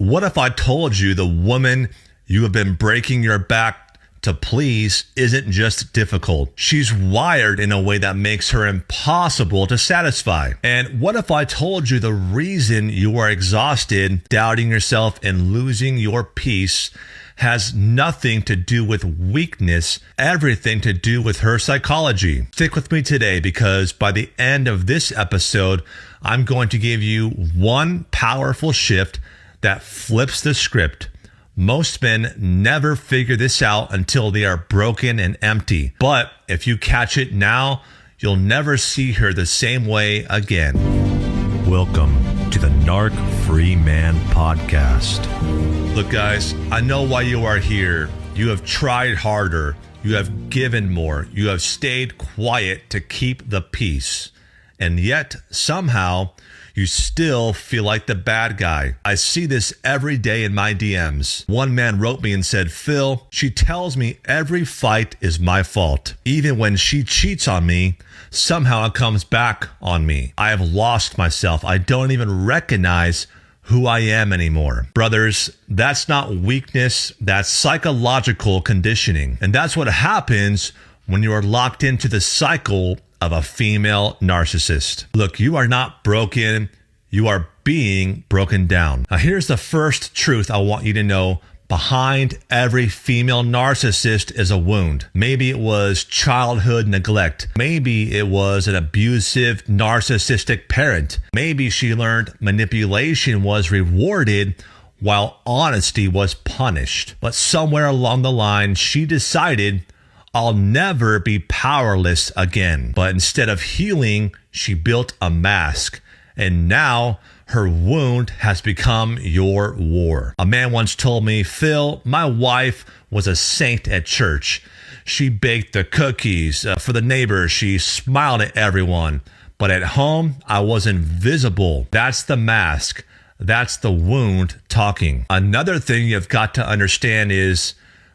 What if I told you the woman you have been breaking your back to please isn't just difficult? She's wired in a way that makes her impossible to satisfy. And what if I told you the reason you are exhausted, doubting yourself, and losing your peace has nothing to do with weakness, everything to do with her psychology? Stick with me today, because by the end of this episode, I'm going to give you one powerful shift that flips the script. Most men never figure this out until they are broken and empty. But if you catch it now, you'll never see her the same way again. Welcome to the Narc Free Man Podcast. Look, guys, I know why you are here. You have tried harder. You have given more. You have stayed quiet to keep the peace. And yet, somehow, you still feel like the bad guy. I see this every day in my DMs. One man wrote me and said, "Phil, she tells me every fight is my fault. Even when she cheats on me, somehow it comes back on me. I have lost myself. I don't even recognize who I am anymore." Brothers, that's not weakness. That's psychological conditioning. And that's what happens when you are locked into the cycle of a female narcissist. Look, you are not broken. You are being broken down. Now, here's the first truth I want you to know. Behind every female narcissist is a wound. Maybe it was childhood neglect. Maybe it was an abusive, narcissistic parent. Maybe she learned manipulation was rewarded while honesty was punished. But somewhere along the line, she decided, "I'll never be powerless again." But instead of healing, she built a mask. And now her wound has become your war. A man once told me, "Phil, my wife was a saint at church. She baked the cookies for the neighbors. She smiled at everyone. But at home, I was invisible." That's the mask. That's the wound talking. Another thing you've got to understand is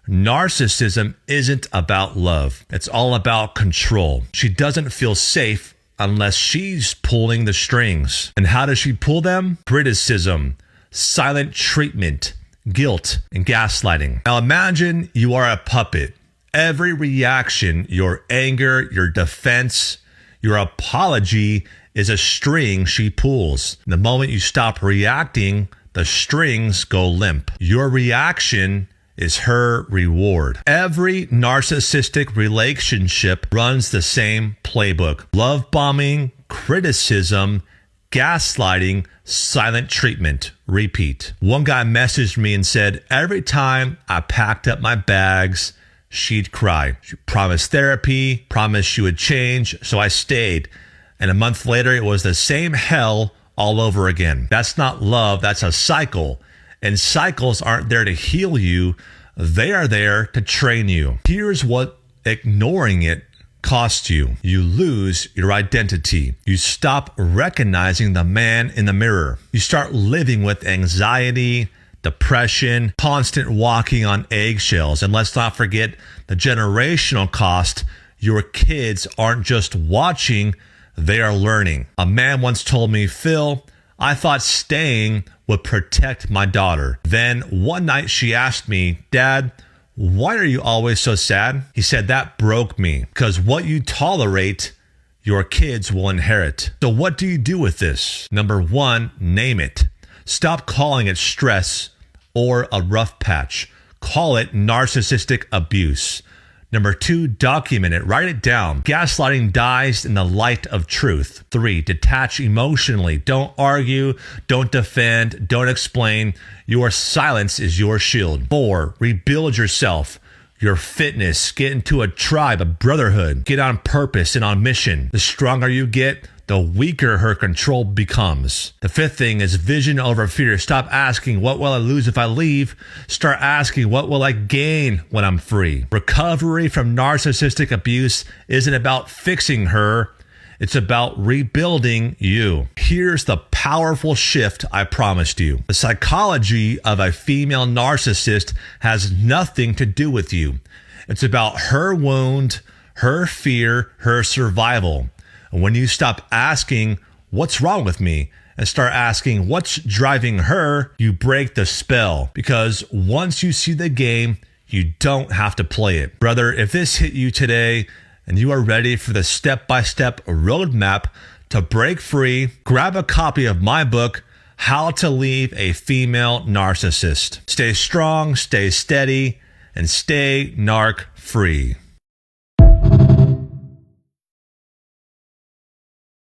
narcissism isn't about love. It's all about control. She doesn't feel safe unless she's pulling the strings. And how does she pull them? Criticism, silent treatment, guilt, and gaslighting. Now imagine you are a puppet. Every reaction, your anger, your defense, your apology is a string she pulls. The moment you stop reacting, the strings go limp. Your reaction is her reward. Every narcissistic relationship runs the same playbook: love bombing, criticism, gaslighting, silent treatment. Repeat. One guy messaged me and said, "Every time I packed up my bags, she'd cry. She promised therapy, promised she would change, so I stayed. And a month later, it was the same hell all over again." That's not love, that's a cycle. And cycles aren't there to heal you. They are there to train you. Here's what ignoring it costs you. You lose your identity. You stop recognizing the man in the mirror. You start living with anxiety, depression, constant walking on eggshells. And let's not forget the generational cost. Your kids aren't just watching, they are learning. A man once told me, "Phil, I thought staying would protect my daughter. Then one night she asked me, 'Dad, why are you always so sad?' He said, 'That broke me, because what you tolerate, your kids will inherit.'" So what do you do with this? Number one, name it. Stop calling it stress or a rough patch. Call it narcissistic abuse. Number two, document it. Write it down. Gaslighting dies in the light of truth. 3, detach emotionally. Don't argue. Don't defend. Don't explain. Your silence is your shield. 4, rebuild yourself. Your fitness. Get into a tribe, a brotherhood. Get on purpose and on mission. The stronger you get, the weaker her control becomes. The 5th thing is vision over fear. Stop asking, "What will I lose if I leave?" Start asking, "What will I gain when I'm free?" Recovery from narcissistic abuse isn't about fixing her. It's about rebuilding you. Here's the powerful shift I promised you. The psychology of a female narcissist has nothing to do with you. It's about her wound, her fear, her survival. And when you stop asking, "What's wrong with me?" and start asking what's driving her, you break the spell. Because once you see the game, you don't have to play it. Brother, if this hit you today and you are ready for the step-by-step roadmap to break free, grab a copy of my book, How to Leave a Female Narcissist. Stay strong, stay steady, and stay narc free.